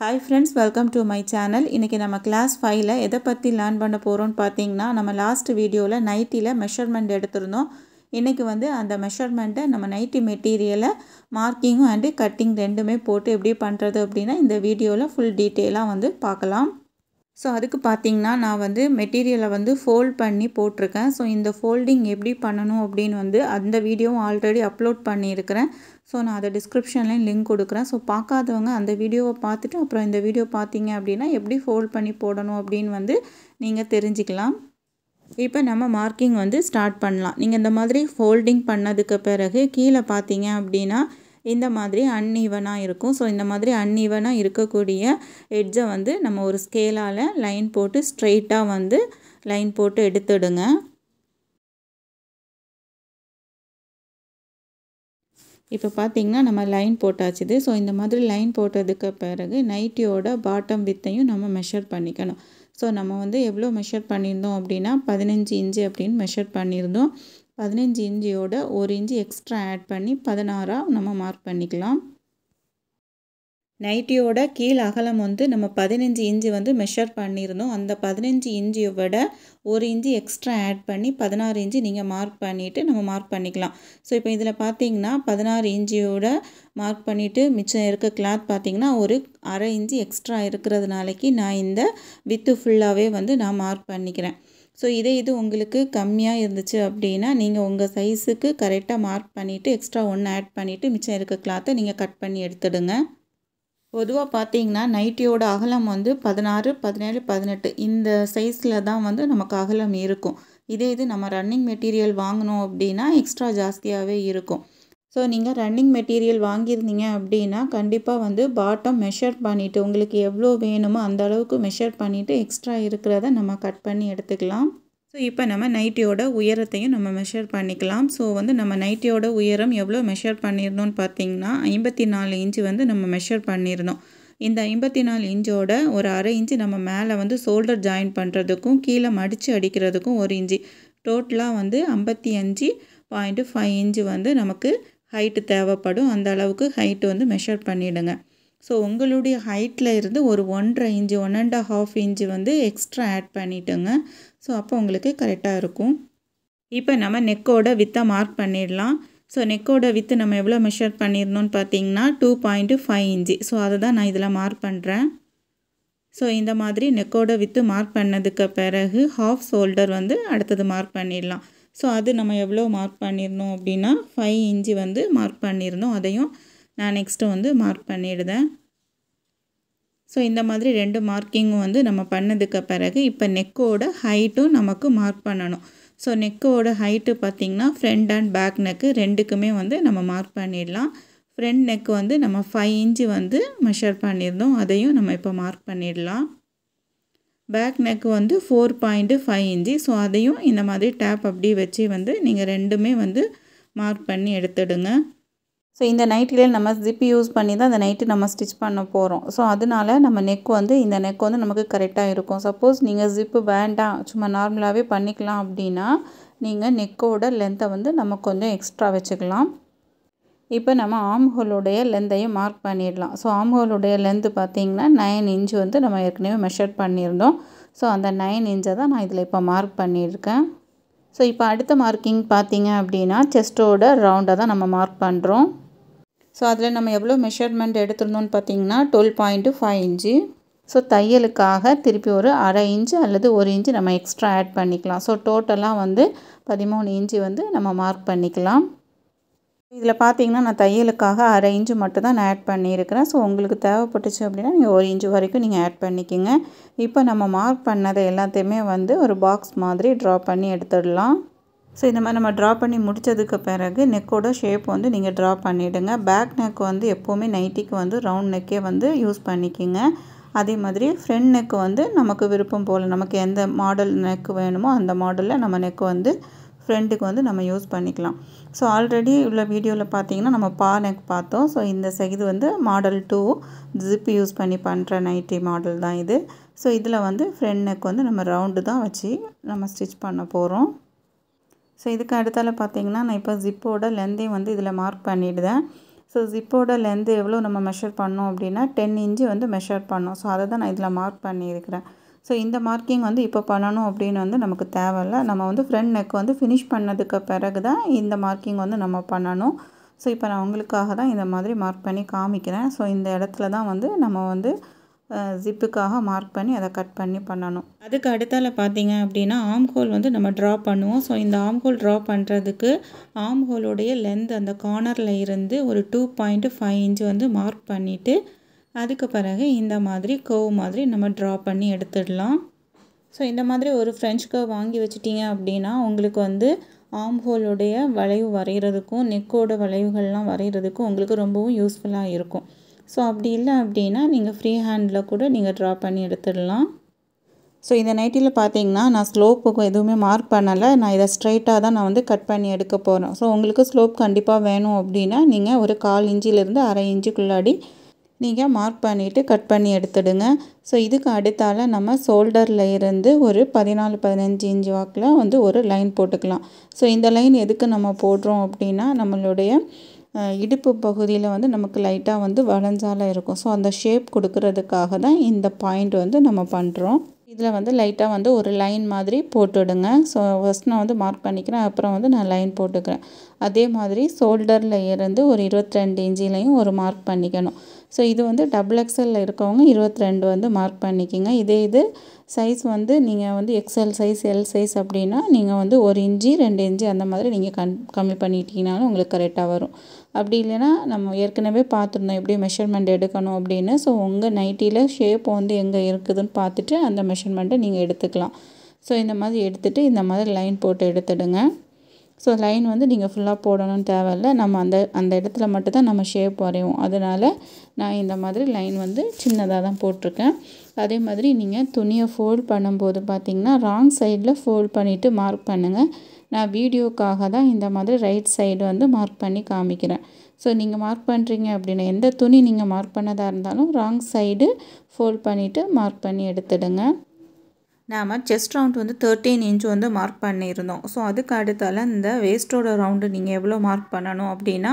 Hi friends, welcome to my channel. இன்னைக்கு நம்ம class 5ல எதை பத்தி லேர்ன் பண்ண போறோம்னு பாத்தீங்கன்னா நம்ம லாஸ்ட் வீடியோல நைட்டில மெஷர்மென்ட் எடுத்துறோம். இன்னைக்கு வந்து அந்த மெஷர்மென்ட்டை நம்ம நைட்டி மெட்டீரியல்ல மார்க்கிங் and கட்டிங் ரெண்டுமே போட்டு எப்படி பண்றது அப்படினா இந்த வீடியோல full டீடைலா வந்து பார்க்கலாம். So அதுக்கு பாத்தீங்கன்னா நான் வந்து மெட்டீரியலை வந்து ஃபோல்ட் பண்ணி போட்டுருக்கேன். ஸோ இந்த ஃபோல்டிங் எப்படி பண்ணணும் அப்படின்னு வந்து அந்த வீடியோவும் ஆல்ரெடி அப்லோட் பண்ணியிருக்கிறேன். ஸோ நான் அதை டிஸ்கிரிப்ஷன்லேயும் லிங்க் கொடுக்குறேன். ஸோ பார்க்காதவங்க அந்த வீடியோவை பார்த்துட்டு அப்புறம் இந்த வீடியோ பார்த்தீங்க அப்படின்னா எப்படி ஃபோல்ட் பண்ணி போடணும் அப்படின்னு வந்து நீங்கள் தெரிஞ்சுக்கலாம். இப்போ நம்ம மார்க்கிங் வந்து ஸ்டார்ட் பண்ணலாம். நீங்கள் இந்த மாதிரி ஃபோல்டிங் பண்ணதுக்கு பிறகு கீழே பார்த்தீங்க அப்படின்னா இந்த மாதிரி அன்ஈவனாக இருக்கும். ஸோ இந்த மாதிரி அன்ஈவனாக இருக்கக்கூடிய எட்ஜை வந்து நம்ம ஒரு ஸ்கேலால் லைன் போட்டு ஸ்ட்ரெயிட்டாக வந்து லைன் போட்டு எடுத்துடுங்க. இப்போ பார்த்தீங்கன்னா நம்ம லைன் போட்டாச்சுது. ஸோ இந்த மாதிரி லைன் போட்டதுக்கு பிறகு நைட்டியோட பாட்டம் வித்தையும் நம்ம மெஷர் பண்ணிக்கணும். ஸோ நம்ம வந்து எவ்வளோ மெஷர் பண்ணியிருந்தோம் அப்படின்னா 15 இன்ச்சு அப்படின்னு மெஷர் பண்ணியிருந்தோம். 15 இன்ச்சியோட 1 இன்ச்சு எக்ஸ்ட்ரா ஆட் பண்ணி 16ஆக நம்ம மார்க் பண்ணிக்கலாம். நைட்டியோட கீழ் அகலம் வந்து நம்ம 15 இன்ச்சு வந்து மெஷர் பண்ணியிருந்தோம். அந்த 15 இன்ச்சியை விட 1 இன்ச்சு எக்ஸ்ட்ரா ஆட் பண்ணி 16 இன்ச்சு நீங்கள் மார்க் பண்ணிவிட்டு நம்ம மார்க் பண்ணிக்கலாம். ஸோ இப்போ இதில் பார்த்தீங்கன்னா 16 இன்ச்சியோட மார்க் பண்ணிவிட்டு மிச்சம் இருக்க கிளாத் பார்த்தீங்கன்னா ஒரு அரை இன்ச்சு எக்ஸ்ட்ரா இருக்கிறதுனாலைக்கு நான் இந்த வித்து ஃபுல்லாகவே வந்து நான் மார்க் பண்ணிக்கிறேன். ஸோ இது உங்களுக்கு கம்மியாக இருந்துச்சு அப்படின்னா நீங்கள் உங்கள் சைஸுக்கு கரெக்டாக மார்க் பண்ணிவிட்டு எக்ஸ்ட்ரா 1 ஆட் பண்ணிவிட்டு மிச்சம் இருக்க கிளாத்தை நீங்கள் கட் பண்ணி எடுத்துடுங்க. பொதுவாக பார்த்தீங்கன்னா நைட்டியோட அகலம் வந்து 16, 17, 18 இந்த சைஸில் தான் வந்து நமக்கு அகலம் இருக்கும். இது நம்ம ரன்னிங் மெட்டீரியல் வாங்கினோம் அப்படின்னா எக்ஸ்ட்ரா ஜாஸ்தியாகவே இருக்கும். ஸோ நீங்கள் ரன்னிங் மெட்டீரியல் வாங்கியிருந்தீங்க அப்படின்னா கண்டிப்பாக வந்து பாட்டம் மெஷர் பண்ணிவிட்டு உங்களுக்கு எவ்வளோ வேணுமோ அந்த அளவுக்கு மெஷர் பண்ணிவிட்டு எக்ஸ்ட்ரா இருக்கிறத நம்ம கட் பண்ணி எடுத்துக்கலாம். ஸோ இப்போ நம்ம நைட்டியோட உயரத்தையும் நம்ம மெஷர் பண்ணிக்கலாம். ஸோ வந்து நம்ம நைட்டியோட உயரம் எவ்வளோ மெஷர் பண்ணியிருந்தோம்னு பார்த்தீங்கன்னா 54 இன்ச்சு வந்து நம்ம மெஷர் பண்ணியிருந்தோம். இந்த 54 இன்ச்சோட ஒரு அரை இன்ச்சு நம்ம மேலே வந்து ஷோல்டர் ஜாயின் பண்ணுறதுக்கும் கீழே மடித்து அடிக்கிறதுக்கும் 1 இன்ச்சு டோட்டலாக வந்து 55.5 இன்ச்சு வந்து நமக்கு ஹைட்டு தேவைப்படும். அந்த அளவுக்கு ஹைட்டு வந்து மெஷர் பண்ணிவிடுங்க. ஸோ உங்களுடைய ஹைட்டில் இருந்து ஒரு 1.5 இன்ச்சு 1.5 இன்ச்சு வந்து எக்ஸ்ட்ரா ஆட் பண்ணிவிட்டுங்க. ஸோ அப்போ உங்களுக்கு கரெக்டாக இருக்கும். இப்போ நம்ம நெக்கோட வித்தை மார்க் பண்ணிடலாம். ஸோ நெக்கோட வித்து நம்ம எவ்வளோ மெஷர் பண்ணியிருந்தோம்னு பார்த்தீங்கன்னா 2.5 இன்ச்சு. ஸோ அதை தான் நான் இதில் மார்க் பண்ணுறேன். ஸோ இந்த மாதிரி நெக்கோட வித்து மார்க் பண்ணதுக்கு பிறகு ஹாஃப் ஷோல்டர் வந்து அடுத்தது மார்க் பண்ணிடலாம். ஸோ அது நம்ம எவ்வளோ மார்க் பண்ணியிருந்தோம் அப்படின்னா 5 இன்ச்சு வந்து மார்க் பண்ணியிருந்தோம். அதையும் நான் நெக்ஸ்ட்டு வந்து மார்க் பண்ணிடுதேன். ஸோ இந்த மாதிரி 2 மார்க்கிங்கும் வந்து நம்ம பண்ணதுக்கு பிறகு இப்போ நெக்கோட ஹைட்டும் நமக்கு மார்க் பண்ணணும். ஸோ நெக்கோட ஹைட்டு பார்த்திங்கன்னா ஃப்ரண்ட் அண்ட் பேக் நெக்கு ரெண்டுக்குமே வந்து நம்ம மார்க் பண்ணிடலாம். ஃப்ரண்ட் நெக்கு வந்து நம்ம 5 இன்ச்சு வந்து மெஷர் பண்ணியிருந்தோம். அதையும் நம்ம இப்போ மார்க் பண்ணிடலாம். பேக் நெக்கு வந்து 4.5 இன்ச்சு. ஸோ அதையும் இந்த மாதிரி டேப் அப்படி வச்சு வந்து நீங்கள் ரெண்டுமே வந்து மார்க் பண்ணி எடுத்துடுங்க. ஸோ இந்த நைட்டியில் நம்ம ஜிப் யூஸ் பண்ணி தான் அந்த நைட்டு நம்ம ஸ்டிச் பண்ண போகிறோம். ஸோ அதனால நம்ம நெக் வந்து இந்த நெக் வந்து நமக்கு கரெக்டாக இருக்கும். சப்போஸ் நீங்கள் ஜிப்பு வேண்டாம் சும்மா நார்மலாகவே பண்ணிக்கலாம் அப்படின்னா நீங்கள் நெக்கோட லென்த்தை வந்து நம்ம கொஞ்சம் எக்ஸ்ட்ரா வச்சுக்கலாம். இப்போ நம்ம ஆர்ம் ஹோலுடைய லென்த்தையும் மார்க் பண்ணிடலாம். ஸோ ஆர்ம் ஹோலுடைய லென்த்து பார்த்திங்கன்னா 9 இன்ச்சு வந்து நம்ம ஏற்கனவே மெஷர் பண்ணியிருந்தோம். ஸோ அந்த 9 இன்ச்சை தான் நான் இதில் இப்போ மார்க் பண்ணியிருக்கேன். ஸோ இப்போ அடுத்த மார்க்கிங் பார்த்தீங்க அப்படின்னா செஸ்ட்டோட ரவுண்டை தான் நம்ம மார்க் பண்ணுறோம். ஸோ அதில் நம்ம எவ்வளோ மெஷர்மெண்ட் எடுத்துருந்தோம்னு பார்த்தீங்கன்னா 12.5 இன்ச்சு. ஸோ தையலுக்காக திருப்பி ஒரு அரை இன்ச்சு அல்லது 1 இன்ச்சு நம்ம எக்ஸ்ட்ரா ஆட் பண்ணிக்கலாம். ஸோ டோட்டலாக வந்து 13 இன்ச்சு வந்து நம்ம மார்க் பண்ணிக்கலாம். இதில் பார்த்தீங்கன்னா நான் தையலுக்காக அரை இன்ச்சு மட்டும் தான் நான் ஆட் பண்ணியிருக்கிறேன். ஸோ உங்களுக்கு தேவைப்பட்டுச்சு அப்படின்னா நீங்கள் 1 இன்ச்சு வரைக்கும் நீங்கள் ஆட் பண்ணிக்கோங்க. இப்போ நம்ம மார்க் பண்ணதை எல்லாத்தையுமே வந்து ஒரு பாக்ஸ் மாதிரி ட்ரா பண்ணி எடுத்துடலாம். ஸோ இந்த மாதிரி நம்ம ட்ரா பண்ணி முடித்ததுக்கு பிறகு நெக்கோட ஷேப் வந்து நீங்கள் ட்ரா பண்ணிவிடுங்க. பேக் நெக் வந்து எப்போவுமே நைட்டிக்கு வந்து ரவுண்ட் நெக்கே வந்து யூஸ் பண்ணிக்கோங்க. அதே மாதிரி ஃப்ரண்ட் நெக்கு வந்து நமக்கு விருப்பம் போல் நமக்கு எந்த மாடல் நெக்கு வேணுமோ அந்த மாடலில் நம்ம நெக்கு வந்து ஃப்ரண்ட்டுக்கு வந்து நம்ம யூஸ் பண்ணிக்கலாம். ஸோ ஆல்ரெடி உள்ள வீடியோவில் பார்த்தீங்கன்னா நம்ம பா நெக் பார்த்தோம். ஸோ இந்த சைடு வந்து மாடல் 2 ஜிப் யூஸ் பண்ணி பண்ணுற நைட்டி மாடல் தான் இது. ஸோ இதில் வந்து ஃப்ரண்ட் நெக் வந்து நம்ம ரவுண்டு தான் வச்சு நம்ம ஸ்டிச் பண்ண போகிறோம். ஸோ இதுக்கு அடுத்தால பார்த்தீங்கன்னா நான் இப்போ ஜிப்போட லென்த்தையும் வந்து இதில் மார்க் பண்ணிவிடுதேன். ஸோ ஜிப்போட லென்த்து எவ்வளோ நம்ம மெஷர் பண்ணோம் அப்படின்னா 10 இன்ச்சு வந்து மெஷர் பண்ணோம். ஸோ அதை தான் நான் இதில் மார்க் பண்ணியிருக்கிறேன். ஸோ இந்த மார்க்கிங் வந்து இப்போ பண்ணணும் அப்படின்னு வந்து நமக்கு தேவையில்ல. நம்ம வந்து ஃப்ரண்ட் நெக் வந்து ஃபினிஷ் பண்ணதுக்கு பிறகு தான் இந்த மார்க்கிங் வந்து நம்ம பண்ணணும். ஸோ இப்போ நான் உங்களுக்காக தான் இந்த மாதிரி மார்க் பண்ணி காமிக்கிறேன். ஸோ இந்த இடத்துல தான் வந்து நம்ம வந்து ஜிப்புக்காக மார்க் பண்ணி அதை கட் பண்ணி பண்ணணும். அதுக்கு அடுத்தால பார்த்தீங்க அப்படின்னா ஆர்ம் ஹோல் வந்து நம்ம ட்ரா பண்ணுவோம். ஸோ இந்த ஆர்ம் ஹோல் ட்ரா பண்ணுறதுக்கு ஆர்ம் ஹோலோடைய லென்த் அந்த கார்னரில் இருந்து ஒரு 2.5 இன்ச் வந்து மார்க் பண்ணிவிட்டு அதுக்கு பிறகு இந்த மாதிரி கர்வ் மாதிரி நம்ம ட்ரா பண்ணி எடுத்துடலாம். ஸோ இந்த மாதிரி ஒரு ஃப்ரெஞ்ச் கர்வ் வாங்கி வச்சிட்டிங்க அப்படின்னா உங்களுக்கு வந்து ஆர்ம் ஹோலோடைய வளைவு வரைகிறதுக்கும் நெக்கோட வளைவுகள்லாம் வரைகிறதுக்கும் உங்களுக்கு ரொம்பவும் யூஸ்ஃபுல்லாக இருக்கும். ஸோ அப்படி இல்லை அப்படின்னா நீங்கள் ஃப்ரீ ஹேண்டில் கூட நீங்கள் ட்ரா பண்ணி எடுத்துடலாம். ஸோ இந்த நைட்டியில் பார்த்தீங்கன்னா நான் ஸ்லோப்புக்கு எதுவுமே மார்க் பண்ணலை. நான் இதை ஸ்ட்ரைட்டாக தான் நான் வந்து கட் பண்ணி எடுக்க போகிறேன். ஸோ உங்களுக்கு ஸ்லோப் கண்டிப்பாக வேணும் அப்படின்னா நீங்கள் ஒரு 1/4 இன்ச்சிலேருந்து 1/2 இன்ச்சுக்குள்ளாடி நீங்கள் மார்க் பண்ணிவிட்டு கட் பண்ணி எடுத்துடுங்க. ஸோ இதுக்கு அடுத்தால நம்ம ஷோல்டரில் இருந்து ஒரு 14-15 இன்ச் வாக்கில் வந்து ஒரு லைன் போட்டுக்கலாம். ஸோ இந்த லைன் எதுக்கு நம்ம போடுறோம் அப்படின்னா நம்மளுடைய இடுப்பு பகுதியில் வந்து நமக்கு லைட்டாக வந்து வளைஞ்சால இருக்கும். ஸோ அந்த ஷேப் கொடுக்கறதுக்காக தான் இந்த பாயிண்ட் வந்து நம்ம பண்ணுறோம். இதில் வந்து லைட்டாக வந்து ஒரு லைன் மாதிரி போட்டுவிடுங்க. ஸோ ஃபஸ்ட் நான் வந்து மார்க் பண்ணிக்கிறேன், அப்புறம் வந்து நான் லைன் போட்டுக்கிறேன். அதே மாதிரி ஷோல்டரில் இருந்து ஒரு 22 இன்ச்சிலையும் ஒரு மார்க் பண்ணிக்கணும். ஸோ இது வந்து XXL இருக்கவங்க 22 வந்து மார்க் பண்ணிக்கிங்க. இது சைஸ் வந்து நீங்கள் வந்து XL சைஸ் L சைஸ் அப்படின்னா நீங்கள் வந்து 1 இன்ச்சு 2 இன்ச்சு அந்த மாதிரி நீங்கள் கம்மி பண்ணிட்டீங்கனாலும் உங்களுக்கு கரெக்டாக வரும். அப்படி இல்லைன்னா நம்ம ஏற்கனவே பார்த்துருந்தோம் எப்படி மெஷர்மெண்ட் எடுக்கணும் அப்படின்னு. ஸோ உங்கள் நைட்டியில் ஷேப் வந்து எங்கே இருக்குதுன்னு பார்த்துட்டு அந்த மெஷர்மெண்ட்டை நீங்கள் எடுத்துக்கலாம். ஸோ இந்த மாதிரி எடுத்துகிட்டு இந்த மாதிரி லைன் போட்டு எடுத்துடுங்க. ஸோ லைன் வந்து நீங்கள் ஃபுல்லாக போடணும்னு தேவையில்லை. நம்ம அந்த இடத்துல மட்டும்தான் நம்ம ஷேப் வரைவோம். அதனால் நான் இந்த மாதிரி லைன் வந்து சின்னதாக தான் போட்டிருக்கேன். அதே மாதிரி நீங்கள் துணியை ஃபோல்ட் பண்ணும்போது பார்த்திங்கன்னா ராங் சைடில் ஃபோல்ட் பண்ணிவிட்டு மார்க் பண்ணுங்கள். நான் வீடியோக்காக தான் இந்த மாதிரி ரைட் சைடு வந்து மார்க் பண்ணி காமிக்கிறேன். ஸோ நீங்கள் மார்க் பண்ணுறீங்க அப்படின்னா எந்த துணி நீங்கள் மார்க் பண்ணதாக இருந்தாலும் ராங் சைடு ஃபோல்ட் பண்ணிவிட்டு மார்க் பண்ணி எடுத்துடுங்க. நாம் செஸ்ட் ரவுண்ட் வந்து 13 இன்ச் வந்து மார்க் பண்ணியிருந்தோம். ஸோ அதுக்கு அடுத்தால இந்த வேஸ்ட்டோட ரவுண்டு நீங்கள் எவ்வளோ மார்க் பண்ணணும் அப்படின்னா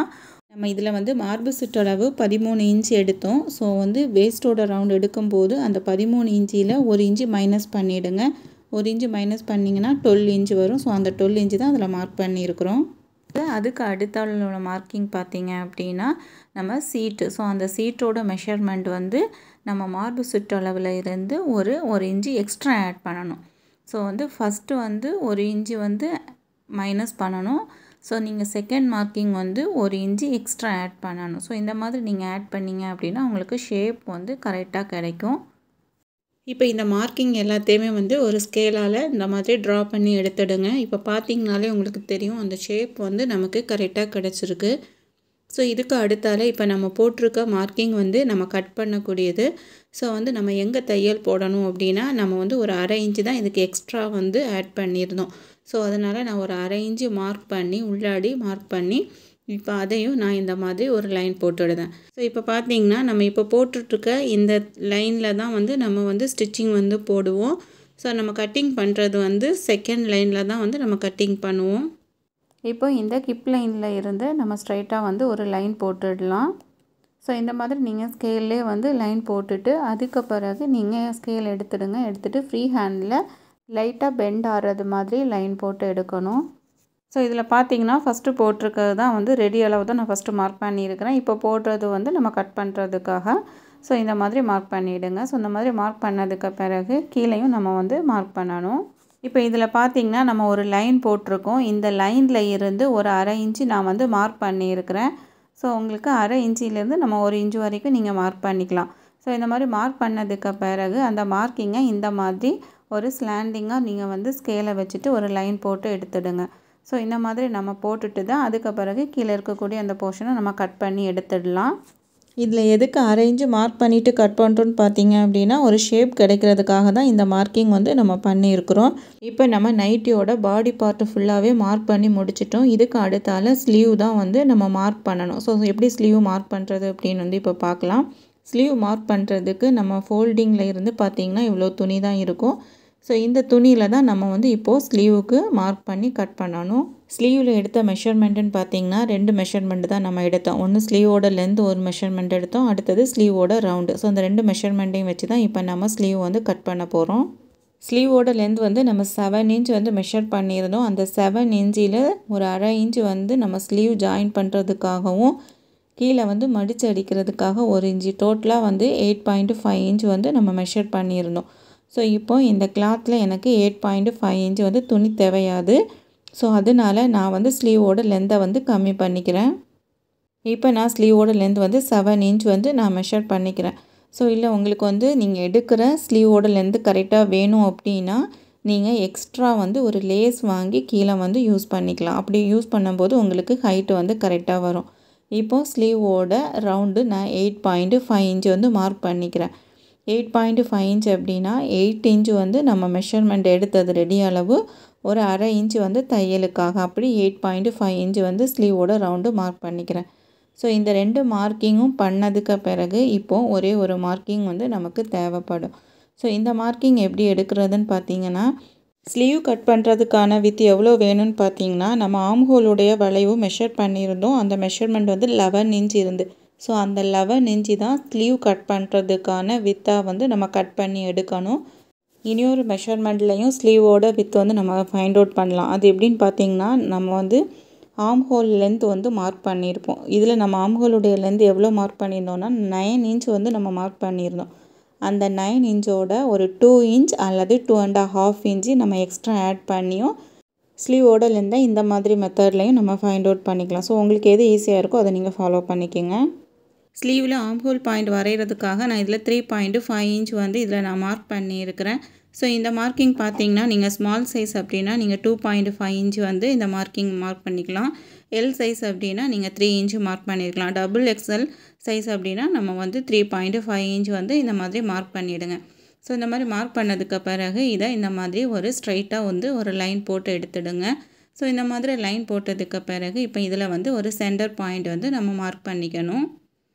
நம்ம இதில் வந்து மார்பு சுற்றளவு 13 இன்ச் எடுத்தோம். ஸோ வந்து வேஸ்ட்டோட ரவுண்ட் எடுக்கும்போது அந்த 13 இன்ச்சில் 1 இன்ச்சு மைனஸ் பண்ணிவிடுங்க. 1 இன்ச்சு மைனஸ் பண்ணிங்கன்னா 12 இன்ச் வரும். ஸோ அந்த 12 இன்ச்சு தான் அதில் மார்க் பண்ணியிருக்கிறோம். அதுக்கு அடுத்தால மார்க்கிங் பார்த்தீங்க அப்படின்னா நம்ம சீட்டு. ஸோ அந்த சீட்டோட மெஷர்மெண்ட் வந்து நம்ம மார்பு சுற்றளவில் இருந்து ஒரு இன்ச்சு எக்ஸ்ட்ரா ஆட் பண்ணணும். ஸோ வந்து ஃபஸ்ட்டு வந்து 1 இன்ச்சு வந்து மைனஸ் பண்ணணும். ஸோ நீங்கள் செகண்ட் மார்க்கிங் வந்து 1 இன்ச்சு எக்ஸ்ட்ரா ஆட் பண்ணணும். ஸோ இந்த மாதிரி நீங்கள் ஆட் பண்ணிங்க அப்படின்னா உங்களுக்கு ஷேப் வந்து கரெக்டாக கிடைக்கும். இப்போ இந்த மார்க்கிங் எல்லாத்தையுமே வந்து ஒரு ஸ்கேலால் இந்த மாதிரி ட்ரா பண்ணி எடுத்துடுங்க. இப்போ பார்த்தீங்கனாலே உங்களுக்கு தெரியும் அந்த ஷேப் வந்து நமக்கு கரெக்டாக கிடச்சிருக்கு. ஸோ இதுக்கு அடுத்தால இப்போ நம்ம போட்டிருக்க மார்க்கிங் வந்து நம்ம கட் பண்ணக்கூடியது. ஸோ வந்து நம்ம எங்கே தையல் போடணும் அப்படின்னா நம்ம வந்து ஒரு 1/2 இன்ச்சு தான் இதுக்கு எக்ஸ்ட்ரா வந்து ஆட் பண்ணியிருந்தோம். ஸோ அதனால் நான் ஒரு 1/2 இன்ச்சு மார்க் பண்ணி உள்ளாடி மார்க் பண்ணி இப்போ அதையும் நான் இந்த மாதிரி ஒரு லைன் போட்டுவிடுதேன். ஸோ இப்போ பார்த்தீங்கன்னா நம்ம இப்போ போட்டுட்ருக்க இந்த லைனில் தான் வந்து நம்ம வந்து ஸ்டிச்சிங் வந்து போடுவோம். ஸோ நம்ம கட்டிங் பண்ணுறது வந்து செகண்ட் லைனில் தான் வந்து நம்ம கட்டிங் பண்ணுவோம். இப்போ இந்த ஹிப் லைனில் இருந்து நம்ம ஸ்ட்ரைட்டாக வந்து ஒரு லைன் போட்டுடலாம். ஸோ இந்த மாதிரி நீங்கள் ஸ்கேல்லே வந்து லைன் போட்டுட்டு அதுக்கு பிறகு நீங்கள் ஸ்கேல் எடுத்துடுங்க. எடுத்துகிட்டு ஃப்ரீ ஹேண்டில் லைட்டாக பெண்ட் ஆகிறது மாதிரி லைன் போட்டு எடுக்கணும். ஸோ இதில் பார்த்தீங்கன்னா ஃபஸ்ட்டு போட்டிருக்கிறது தான் வந்து ரெடி அளவு தான் நான் ஃபஸ்ட்டு மார்க் பண்ணியிருக்கிறேன். இப்போ போடுறது வந்து நம்ம கட் பண்ணுறதுக்காக. ஸோ இந்த மாதிரி மார்க் பண்ணிவிடுங்க. ஸோ இந்த மாதிரி மார்க் பண்ணதுக்கு பிறகு கீழேயும் நம்ம வந்து மார்க் பண்ணணும். இப்போ இதில் பார்த்தீங்கன்னா நம்ம ஒரு லைன் போட்டிருக்கோம். இந்த லைனில் இருந்து ஒரு 1/2 இன்ச்சு நான் வந்து மார்க் பண்ணியிருக்கிறேன். ஸோ உங்களுக்கு 1/2 இன்ச்சிலேருந்து நம்ம 1 இன்ச்சு வரைக்கும் நீங்கள் மார்க் பண்ணிக்கலாம். ஸோ இந்த மாதிரி மார்க் பண்ணதுக்கு பிறகு அந்த மார்க்கிங்கை இந்த மாதிரி ஒரு ஸ்லாண்டிங்காக நீங்கள் வந்து ஸ்கேலை வச்சுட்டு ஒரு லைன் போட்டு எடுத்துடுங்க. ஸோ இந்த மாதிரி நம்ம போட்டுட்டு தான் அதுக்கு பிறகு கீழே இருக்கக்கூடிய அந்த போர்ஷனை நம்ம கட் பண்ணி எடுத்துடலாம். இதில் எதுக்கு 1/2 இன்ச்சு மார்க் பண்ணிவிட்டு கட் பண்ணுறோன்னு பார்த்தீங்க அப்படின்னா ஒரு ஷேப் கிடைக்கிறதுக்காக தான் இந்த மார்க்கிங் வந்து நம்ம பண்ணியிருக்கிறோம். இப்போ நம்ம நைட்டியோட பாடி பார்ட்டு ஃபுல்லாகவே மார்க் பண்ணி முடிச்சிட்டோம். இதுக்கு அடுத்தால ஸ்லீவ் தான் வந்து நம்ம மார்க் பண்ணணும். ஸோ எப்படி ஸ்லீவ் மார்க் பண்ணுறது அப்படின்னு வந்து இப்போ பார்க்கலாம். ஸ்லீவ் மார்க் பண்ணுறதுக்கு நம்ம ஃபோல்டிங்கில் இருந்து பார்த்திங்கன்னா இவ்வளோ துணி தான் இருக்கும். ஸோ இந்த துணியில் தான் நம்ம வந்து இப்போது ஸ்லீவுக்கு மார்க் பண்ணி கட் பண்ணணும். ஸ்லீவில் எடுத்த மெஷர்மெண்ட்டுன்னு பார்த்தீங்கன்னா 2 மெஷர்மெண்ட் தான் நம்ம எடுத்தோம். ஒன்று ஸ்லீவோட லென்த் ஒரு மெஷர்மெண்ட் எடுத்தோம், அடுத்தது ஸ்லீவோட ரவுண்டு. ஸோ அந்த 2 மெஷர்மெண்ட்டையும் வச்சு தான் இப்போ நம்ம ஸ்லீவ் வந்து கட் பண்ண போகிறோம். ஸ்லீவோட லென்த் வந்து நம்ம 7 இன்ச் வந்து மெஷர் பண்ணியிருந்தோம். அந்த 7 இன்ச்சில் ஒரு அரை இன்ச் வந்து நம்ம ஸ்லீவ் ஜாயின் பண்ணுறதுக்காகவும் கீழே வந்து மடித்து அடிக்கிறதுக்காக 1 இன்ச்சு, டோட்டலாக வந்து 8.5 இன்ச் வந்து நம்ம மெஷர் பண்ணியிருந்தோம். ஸோ இப்போ இந்த கிளாத்தில் எனக்கு 8.5 இன்ச் வந்து துணி தேவையாது. ஸோ அதனால நான் வந்து ஸ்லீவோட லென்த்தை வந்து கம்மி பண்ணிக்கிறேன். இப்போ நான் ஸ்லீவோட லென்த் வந்து 7 இன்ச் வந்து நான் மெஷர் பண்ணிக்கிறேன். ஸோ இல்லை உங்களுக்கு வந்து நீங்கள் எடுக்கிற ஸ்லீவோட லென்த்து கரெக்டாக வேணும் அப்படின்னா நீங்கள் எக்ஸ்ட்ரா வந்து ஒரு லேஸ் வாங்கி கீழே வந்து யூஸ் பண்ணிக்கலாம். அப்படி யூஸ் பண்ணும்போது உங்களுக்கு ஹைட்டு வந்து கரெக்டாக வரும். இப்போது ஸ்லீவோட ரவுண்டு நான் 8.5 இன்ச் வந்து மார்க் பண்ணிக்கிறேன். 8.5 இன்ச் அப்படின்னா 8 இன்ச் வந்து நம்ம மெஷர்மெண்ட் எடுத்தது ரெடி அளவு, ஒரு அரை இன்ச் வந்து தையலுக்காக, அப்படி 8.5 இன்ச் வந்து ஸ்லீவோட ரவுண்டு மார்க் பண்ணிக்கிறேன். ஸோ இந்த 2 மார்க்கிங்கும் பண்ணதுக்கு பிறகு இப்போது ஒரே ஒரு மார்க்கிங் வந்து நமக்கு தேவைப்படும். ஸோ இந்த மார்க்கிங் எப்படி எடுக்கிறதுன்னு பார்த்தீங்கன்னா, ஸ்லீவ் கட் பண்ணுறதுக்கான வித் எவ்வளோ வேணும்னு பார்த்தீங்கன்னா, நம்ம ஆம்ஹோலுடைய வளைவு மெஷர் பண்ணியிருந்தோம். அந்த மெஷர்மெண்ட் வந்து 11 இன்ச் இருந்து. ஸோ அந்த 11 இன்ச்சு தான் ஸ்லீவ் கட் பண்ணுறதுக்கான வித்தாக வந்து நம்ம கட் பண்ணி எடுக்கணும். இனியொரு மெஷர்மெண்ட்லேயும் ஸ்லீவோட வித் வந்து நம்ம ஃபைண்ட் அவுட் பண்ணலாம். அது எப்படின்னு பார்த்தீங்கன்னா, நம்ம வந்து ஆம்ஹோல் லென்த் வந்து மார்க் பண்ணியிருப்போம். இதில் நம்ம ஆம்ஹோலுடைய லென்த் எவ்வளோ மார்க் பண்ணியிருந்தோம்னா 9 இன்ச் வந்து நம்ம மார்க் பண்ணியிருந்தோம். அந்த 9 இன்ச்சோட ஒரு 2 இன்ச் அல்லது 2.5 இன்ச்சு நம்ம எக்ஸ்ட்ரா ஆட் பண்ணியும் ஸ்லீவோட லென்த்தை இந்த மாதிரி மெத்தட்லையும் நம்ம ஃபைண்ட் அவுட் பண்ணிக்கலாம். ஸோ உங்களுக்கு எது ஈஸியாக இருக்கோ அதை நீங்கள் ஃபாலோ பண்ணிக்கோங்க. ஸ்லீவில் ஆம்ஹோல் பாயிண்ட் வரைகிறதுக்காக நான் இதில் 3.5 இன்ச் வந்து இதில் நான் மார்க் பண்ணியிருக்கிறேன். ஸோ இந்த மார்க்கிங் பார்த்தீங்கன்னா நீங்கள் ஸ்மால் சைஸ் அப்படின்னா நீங்கள் 2.5 இன்ச் வந்து இந்த மார்க்கிங் மார்க் பண்ணிக்கலாம். எல் சைஸ் அப்படின்னா நீங்கள் 3 இன்ச் மார்க் பண்ணியிருக்கலாம். டபுள் எக்ஸ்எல் சைஸ் அப்படின்னா நம்ம வந்து 3.5 இன்ச் வந்து இந்த மாதிரி மார்க் பண்ணிவிடுங்க. ஸோ இந்த மாதிரி மார்க் பண்ணதுக்கு பிறகு இதை இந்த மாதிரி ஒரு ஸ்ட்ரைட்டாக வந்து ஒரு லைன் போட்டு எடுத்துடுங்க. ஸோ இந்த மாதிரி லைன் போட்டதுக்கு பிறகு இப்போ இதில் வந்து ஒரு சென்டர் பாயிண்ட் வந்து நம்ம மார்க் பண்ணிக்கணும்.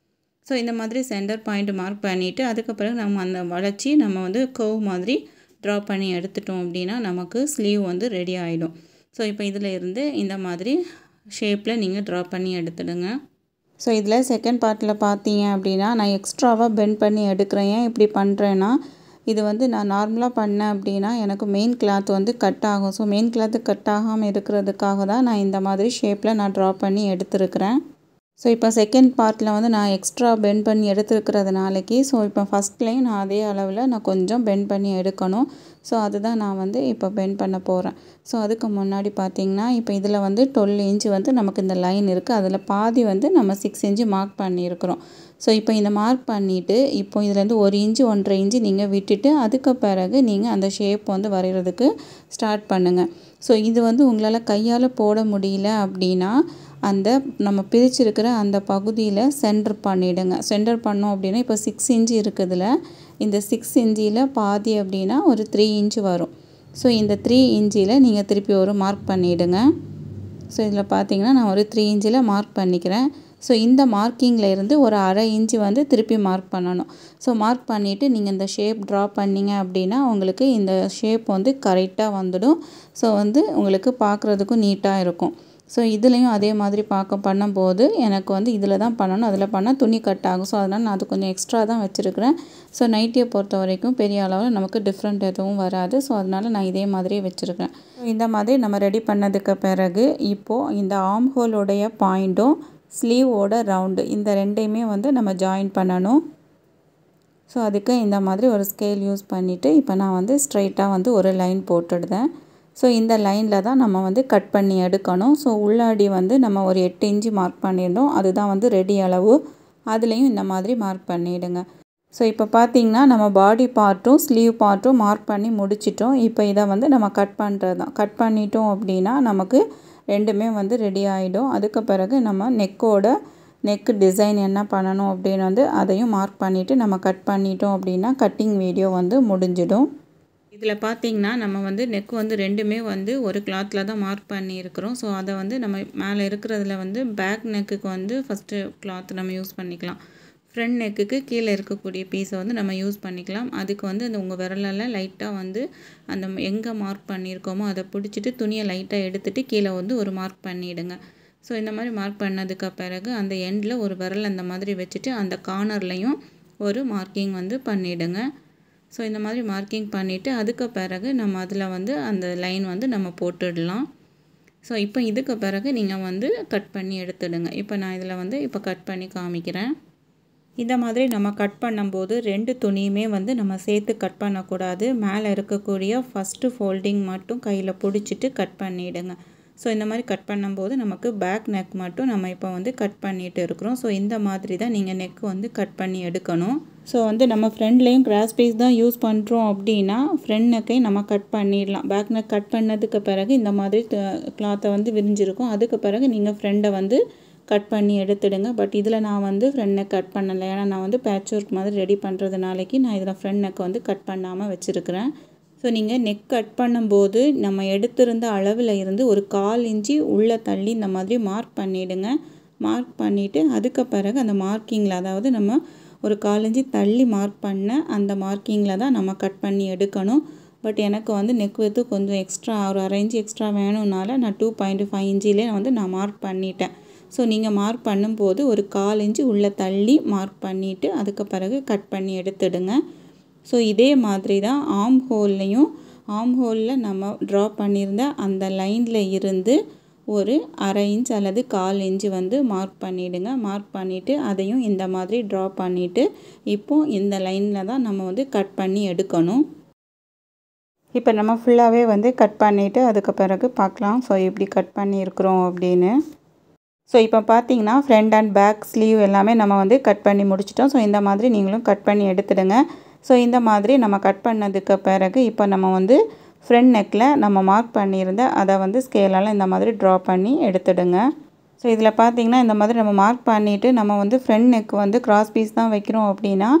ஸோ இந்த மாதிரி சென்டர் பாயிண்ட் மார்க் பண்ணிவிட்டு அதுக்கு பிறகு நம்ம அந்த வளைச்சி நம்ம வந்து கர்வ் மாதிரி ட்ரா பண்ணி எடுத்துட்டோம் அப்படின்னா நமக்கு ஸ்லீவ் வந்து ரெடி ஆகிடும். ஸோ இப்போ இதில் இருந்து இந்த மாதிரி ஷேப்பில் நீங்கள் ட்ரா பண்ணி எடுத்துடுங்க. ஸோ இதில் செகண்ட் பார்ட்டில் பார்த்தீங்க அப்படின்னா நான் எக்ஸ்ட்ராவாக பெண்ட் பண்ணி எடுக்கிறேன். ஏன் இப்படி பண்ணுறேன்னா, இது வந்து நான் நார்மலாக பண்ணேன் அப்படின்னா எனக்கு மெயின் கிளாத் வந்து கட் ஆகும். ஸோ மெயின் கிளாத்து கட் ஆகாமல் இருக்கிறதுக்காக தான் நான் இந்த மாதிரி ஷேப்பில் நான் ட்ரா பண்ணி எடுத்துருக்கிறேன். ஸோ இப்போ செகண்ட் பார்ட்டில் வந்து நான் எக்ஸ்ட்ரா பெண்ட் பண்ணி எடுத்துருக்கிறதுனாலக்கு ஸோ இப்போ ஃபஸ்ட்லேயும் நான் அதே அளவில் நான் கொஞ்சம் பெண்ட் பண்ணி எடுக்கணும். ஸோ அதுதான் நான் வந்து இப்போ பெண்ட் பண்ண போகிறேன். ஸோ அதுக்கு முன்னாடி பார்த்திங்கன்னா இப்போ இதில் வந்து 12 இன்ச் வந்து நமக்கு இந்த லைன் இருக்குது. அதில் பாதி வந்து நம்ம 6 இன்ச்சு மார்க் பண்ணியிருக்கிறோம். ஸோ இப்போ இந்த மார்க் பண்ணிவிட்டு இப்போ இதுலேருந்து 1 இன்ச்சு 1.5 இன்ச்சு நீங்கள் விட்டுட்டு அதுக்கு பிறகு நீங்கள் அந்த ஷேப் வந்து வரைகிறதுக்கு ஸ்டார்ட் பண்ணுங்கள். ஸோ இது வந்து உங்களால் கையால் போட முடியல அப்படின்னா அந்த நம்ம பிரிச்சிருக்கிற அந்த பகுதியில் சென்டர் பண்ணிவிடுங்க. சென்டர் பண்ணோம் அப்படின்னா இப்போ 6 இன்ச்சு இருக்குதுல, இந்த 6 இன்ச்சில் பாதி அப்படின்னா ஒரு 3 இன்ச்சு வரும். ஸோ இந்த 3 இன்ச்சில் நீங்கள் திருப்பி ஒரு மார்க் பண்ணிவிடுங்க. ஸோ இதில் பார்த்தீங்கன்னா நான் ஒரு 3 இன்ச்சில் மார்க் பண்ணிக்கிறேன். ஸோ இந்த மார்க்கிங்கில் இருந்து ஒரு அரை இன்ச்சு வந்து திருப்பி மார்க் பண்ணணும். ஸோ மார்க் பண்ணிவிட்டு நீங்கள் இந்த ஷேப் ட்ரா பண்ணிங்க அப்படின்னா உங்களுக்கு இந்த ஷேப் வந்து கரெக்டாக வந்துடும். ஸோ வந்து உங்களுக்கு பார்க்குறதுக்கும் நீட்டாக இருக்கும். ஸோ இதுலேயும் அதே மாதிரி பண்ணும்போது எனக்கு வந்து இதில் தான் பண்ணணும், அதில் பண்ணால் துணி கட் ஆகும். ஸோ அதனால் நான் அது கொஞ்சம் எக்ஸ்ட்ரா தான் வச்சுருக்கிறேன். ஸோ நைட்டியை பொறுத்த வரைக்கும் பெரிய அளவில் நமக்கு டிஃப்ரெண்ட் எதுவும் வராது. ஸோ அதனால் நான் இதே மாதிரியே வச்சுருக்கிறேன். இந்த மாதிரி நம்ம ரெடி பண்ணதுக்கு பிறகு இப்போது இந்த ஆர்ம் ஹோலுடைய பாயிண்ட்டும் ஸ்லீவோட ரவுண்டு இந்த ரெண்டையுமே வந்து நம்ம ஜாயின் பண்ணணும். ஸோ அதுக்கு இந்த மாதிரி ஒரு ஸ்கேல் யூஸ் பண்ணிவிட்டு இப்போ நான் வந்து ஸ்ட்ரைட்டாக வந்து ஒரு லைன் போட்டுடுறேன். ஸோ இந்த லைனில் தான் நம்ம வந்து கட் பண்ணி எடுக்கணும். ஸோ உள்ளாடி வந்து நம்ம ஒரு 8 இன்ச்சு மார்க் பண்ணியிருந்தோம். அதுதான் வந்து ரெடி அளவு. அதுலேயும் இந்த மாதிரி மார்க் பண்ணிவிடுங்க. ஸோ இப்போ பார்த்திங்கன்னா நம்ம பாடி பார்ட்டும் ஸ்லீவ் பார்ட்டும் மார்க் பண்ணி முடிச்சிட்டோம். இப்போ இதை வந்து நம்ம கட் பண்ணுறது தான். கட் பண்ணிட்டோம் அப்படின்னா நமக்கு ரெண்டுமே வந்து ரெடி ஆகிடும். அதுக்கு பிறகு நம்ம நெக்கு டிசைன் என்ன பண்ணணும் அப்படின்னு வந்து அதையும் மார்க் பண்ணிவிட்டு நம்ம கட் பண்ணிட்டோம் அப்படின்னா கட்டிங் வீடியோ வந்து முடிஞ்சிடும். இதில் பார்த்திங்கன்னா நம்ம வந்து நெக் வந்து ரெண்டுமே வந்து ஒரு கிளாத்தில் தான் மார்க் பண்ணியிருக்கிறோம். ஸோ அதை வந்து நம்ம மேலே இருக்கிறதுல வந்து பேக் நெக்குக்கு வந்து ஃபஸ்ட்டு கிளாத் நம்ம யூஸ் பண்ணிக்கலாம். ஃப்ரண்ட் நெக்குக்கு கீழே இருக்கக்கூடிய பீஸை வந்து நம்ம யூஸ் பண்ணிக்கலாம். அதுக்கு வந்து அந்த உங்கள் விரலால் லைட்டாக வந்து அந்த எங்கே மார்க் பண்ணியிருக்கோமோ அதை பிடிச்சிட்டு துணியை லைட்டாக எடுத்துகிட்டு கீழே வந்து ஒரு மார்க் பண்ணிவிடுங்க. ஸோ இந்த மாதிரி மார்க் பண்ணதுக்கு பிறகு அந்த எண்டில் ஒரு விரல் அந்த மாதிரி வச்சுட்டு அந்த கார்னர்லையும் ஒரு மார்க்கிங் வந்து பண்ணிவிடுங்க. ஸோ இந்த மாதிரி மார்க்கிங் பண்ணிவிட்டு அதுக்கு பிறகு நம்ம அதில் வந்து அந்த லைன் வந்து நம்ம போட்டுடலாம். ஸோ இப்போ இதுக்கு பிறகு நீங்கள் வந்து கட் பண்ணி எடுத்துடுங்க. இப்போ நான் இதில் வந்து இப்போ கட் பண்ணி காமிக்கிறேன். இந்த மாதிரி நம்ம கட் பண்ணும்போது 2 துணியுமே வந்து நம்ம சேர்த்து கட் பண்ணக்கூடாது. மேலே இருக்கக்கூடிய ஃபஸ்ட்டு ஃபோல்டிங் மட்டும் கையில் பிடிச்சிட்டு கட் பண்ணிவிடுங்க. ஸோ இந்த மாதிரி கட் பண்ணும்போது நமக்கு பேக் நெக் மட்டும் நம்ம இப்போ வந்து கட் பண்ணிட்டு இருக்கிறோம். ஸோ இந்த மாதிரி தான் நீங்கள் நெக் வந்து கட் பண்ணி எடுக்கணும். ஸோ வந்து நம்ம ஃப்ரண்ட்லேயும் கிராஸ் பீஸ் தான் யூஸ் பண்ணுறோம் அப்படின்னா ஃப்ரண்ட் நெக்கை நம்ம கட் பண்ணிடலாம். பேக் நெக் கட் பண்ணதுக்கு பிறகு இந்த மாதிரி கிளாத்தை வந்து விரிஞ்சிருக்கும். அதுக்கு பிறகு நீங்கள் ஃப்ரண்டை வந்து கட் பண்ணி எடுத்துடுங்க. பட் இதில் நான் வந்து ஃப்ரண்ட் நெக் கட் பண்ணலை. ஏன்னா நான் வந்து பேட்ச் ஒர்க் மாதிரி ரெடி பண்ணுறதுனாலைக்கு நான் இதில் ஃப்ரண்ட் நெக்கை வந்து கட் பண்ணாமல் வச்சுருக்கிறேன். ஸோ நீங்கள் நெக் கட் பண்ணும்போது நம்ம எடுத்திருந்த அளவில் இருந்து ஒரு 1/4 இன்ச்சு உள்ளே தள்ளி இந்த மாதிரி மார்க் பண்ணிவிடுங்க. மார்க் பண்ணிவிட்டு அதுக்கு பிறகு அந்த மார்க்கிங்கில், அதாவது நம்ம ஒரு 1/4 இன்ச்சு தள்ளி மார்க் பண்ண அந்த மார்க்கிங்கில் தான் நம்ம கட் பண்ணி எடுக்கணும். பட் எனக்கு வந்து நெக் வித்து கொஞ்சம் எக்ஸ்ட்ரா ஒரு 1/2 இன்ச்சு எக்ஸ்ட்ரா வேணும்னால நான் 2.5 இன்ச்சிலே வந்து நான் மார்க் பண்ணிட்டேன். ஸோ நீங்கள் மார்க் பண்ணும்போது ஒரு 1/4 இன்ச்சு உள்ளே தள்ளி மார்க் பண்ணிவிட்டு அதுக்கு பிறகு கட் பண்ணி எடுத்துடுங்க. ஸோ இதே மாதிரி தான் ஆர்ம் ஹோல்லையும், ஆர்ம் ஹோலில் நம்ம ட்ரா பண்ணியிருந்த அந்த லைனில் இருந்து ஒரு 1/2 இன்ச் அல்லது 1/4 இன்ச்சு வந்து மார்க் பண்ணிவிடுங்க. மார்க் பண்ணிவிட்டு அதையும் இந்த மாதிரி ட்ரா பண்ணிவிட்டு இப்போது இந்த லைனில் தான் நம்ம வந்து கட் பண்ணி எடுக்கணும். இப்போ நம்ம ஃபுல்லாகவே வந்து கட் பண்ணிவிட்டு அதுக்கு பிறகு பார்க்கலாம் ஸோ எப்படி கட் பண்ணியிருக்கிறோம் அப்படின்னு. ஸோ இப்போ பார்த்தீங்கன்னா ஃப்ரண்ட் அண்ட் பேக் ஸ்லீவ் எல்லாமே நம்ம வந்து கட் பண்ணி முடிச்சிட்டோம். ஸோ இந்த மாதிரி நீங்களும் கட் பண்ணி எடுத்துடுங்க. ஸோ இந்த மாதிரி நம்ம கட் பண்ணதுக்கு பிறகு இப்போ நம்ம வந்து ஃப்ரண்ட் நெக்கில் நம்ம மார்க் பண்ணியிருந்த அதை வந்து ஸ்கேலால் இந்த மாதிரி ட்ரா பண்ணி எடுத்துடுங்க. ஸோ இதில் பார்த்தீங்கன்னா இந்த மாதிரி நம்ம மார்க் பண்ணிவிட்டு நம்ம வந்து ஃப்ரண்ட் நெக் வந்து கிராஸ் பீஸ் தான் வைக்கிறோம் அப்படின்னா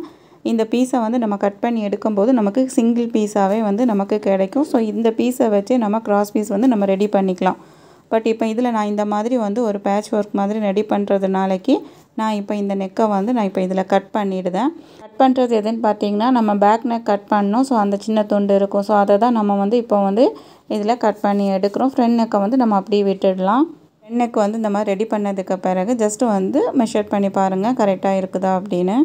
இந்த பீஸை வந்து நம்ம கட் பண்ணி எடுக்கும்போது நமக்கு சிங்கிள் பீஸாகவே வந்து நமக்கு கிடைக்கும். ஸோ இந்த பீஸை வச்சு நம்ம கிராஸ் பீஸ் வந்து நம்ம ரெடி பண்ணிக்கலாம். பட் இப்போ இதில் நான் இந்த மாதிரி வந்து ஒரு பேட்ச் ஒர்க் மாதிரி ரெடி பண்ணுறதுனாலைக்கு நான் இப்போ இந்த நெக்கை வந்து நான் இப்போ இதில் கட் பண்ணிவிடுதேன். கட் பண்ணுறது எதுன்னு பார்த்தீங்கன்னா நம்ம பேக் நெக் கட் பண்ணோம். ஸோ அந்த சின்ன துண்டு இருக்கும். ஸோ அதை தான் நம்ம வந்து இப்போ வந்து இதில் கட் பண்ணி எடுக்கிறோம். ஃப்ரண்ட் நெக்கை வந்து நம்ம அப்படியே விட்டுடலாம். ஃப்ரண்ட் நெக் வந்து இந்த மாதிரி ரெடி பண்ணதுக்கு பிறகு ஜஸ்ட்டு வந்து மெஷர் பண்ணி பாருங்கள் கரெக்டாக இருக்குதா அப்படின்னு.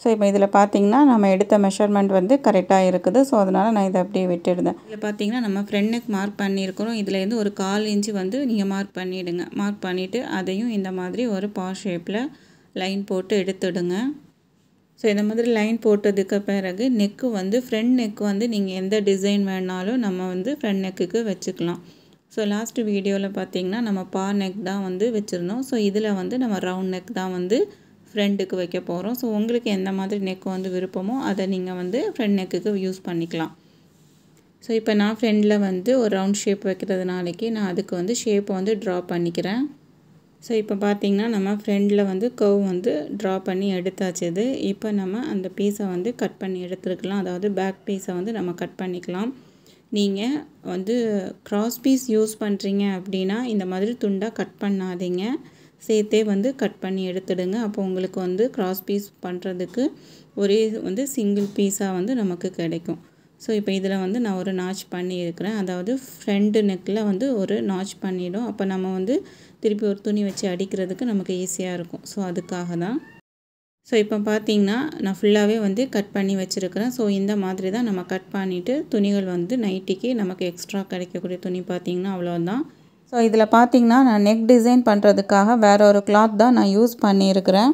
ஸோ இப்போ இதில் பார்த்தீங்கன்னா நம்ம எடுத்த மெஷர்மெண்ட் வந்து கரெக்டாக இருக்குது. ஸோ அதனால் நான் இதை அப்படியே விட்டுடுதேன். இதில் பார்த்தீங்கன்னா நம்ம ஃப்ரண்ட் நெக் மார்க் பண்ணியிருக்கிறோம். இதுலேருந்து ஒரு 1/4 இன்ச்சு வந்து நீங்கள் மார்க் பண்ணிவிடுங்க. மார்க் பண்ணிவிட்டு அதையும் இந்த மாதிரி ஒரு பாஸ் ஷேப்பில் லைன் போட்டு எடுத்துடுங்க. ஸோ இந்த மாதிரி லைன் போட்டதுக்கு பிறகு நெக்கு வந்து ஃப்ரண்ட் நெக் வந்து நீங்கள் எந்த டிசைன் வேணாலும் நம்ம வந்து ஃப்ரண்ட் நெக்குக்கு வச்சுக்கலாம். ஸோ லாஸ்ட் வீடியோவில் பார்த்தீங்கன்னா நம்ம பா நெக் தான் வந்து வச்சுருந்தோம். ஸோ இதில் வந்து நம்ம ரவுண்ட் நெக் தான் வந்து ஃப்ரண்ட்டுக்கு வைக்க போகிறோம். ஸோ உங்களுக்கு எந்த மாதிரி நெக் வந்து விருப்பமோ அதை நீங்கள் வந்து ஃப்ரண்ட் நெக்குக்கு யூஸ் பண்ணிக்கலாம். ஸோ இப்போ நான் ஃப்ரண்டில் வந்து ஒரு ரவுண்ட் ஷேப் வைக்கிறதுனாலைக்கு நான் அதுக்கு வந்து ஷேப்பை வந்து ட்ரா பண்ணிக்கிறேன். ஸோ இப்போ பார்த்தீங்கன்னா நம்ம ஃப்ரண்டில் வந்து கர்வ் வந்து ட்ரா பண்ணி எடுத்தாச்சுது. இப்போ நம்ம அந்த பீஸை வந்து கட் பண்ணி எடுத்துருக்கலாம். அதாவது பேக் பீஸை வந்து நம்ம கட் பண்ணிக்கலாம். நீங்கள் வந்து கிராஸ் பீஸ் யூஸ் பண்ணுறீங்க அப்படின்னா இந்த மாதிரி துண்டாக கட் பண்ணாதீங்க. சேர்த்தே வந்து கட் பண்ணி எடுத்துடுங்க. அப்போ உங்களுக்கு வந்து கிராஸ் பீஸ் பண்ணுறதுக்கு ஒரே வந்து சிங்கிள் பீஸாக வந்து நமக்கு கிடைக்கும். ஸோ இப்போ இதில் வந்து நான் ஒரு நாச் பண்ணியிருக்கிறேன். அதாவது ஃப்ரண்ட் நெக்கில் வந்து ஒரு நாச் பண்ணிவிடும். அப்போ நம்ம வந்து திருப்பி ஒரு துணி வச்சு அடிக்கிறதுக்கு நமக்கு ஈஸியாக இருக்கும். ஸோ அதுக்காக தான். ஸோ இப்போ பார்த்தீங்கன்னா நான் ஃபுல்லாகவே வந்து கட் பண்ணி வச்சுருக்கிறேன். ஸோ இந்த மாதிரி தான் நம்ம கட் பண்ணிவிட்டு துணிகள் வந்து நைட்டிக்கு நமக்கு எக்ஸ்ட்ரா கிடைக்கக்கூடிய துணி பார்த்திங்கன்னா அவ்வளோதான். ஸோ இதில் பார்த்தீங்கன்னா நான் நெக் டிசைன் பண்ணுறதுக்காக வேறு ஒரு கிளாத் தான் நான் யூஸ் பண்ணியிருக்கிறேன்.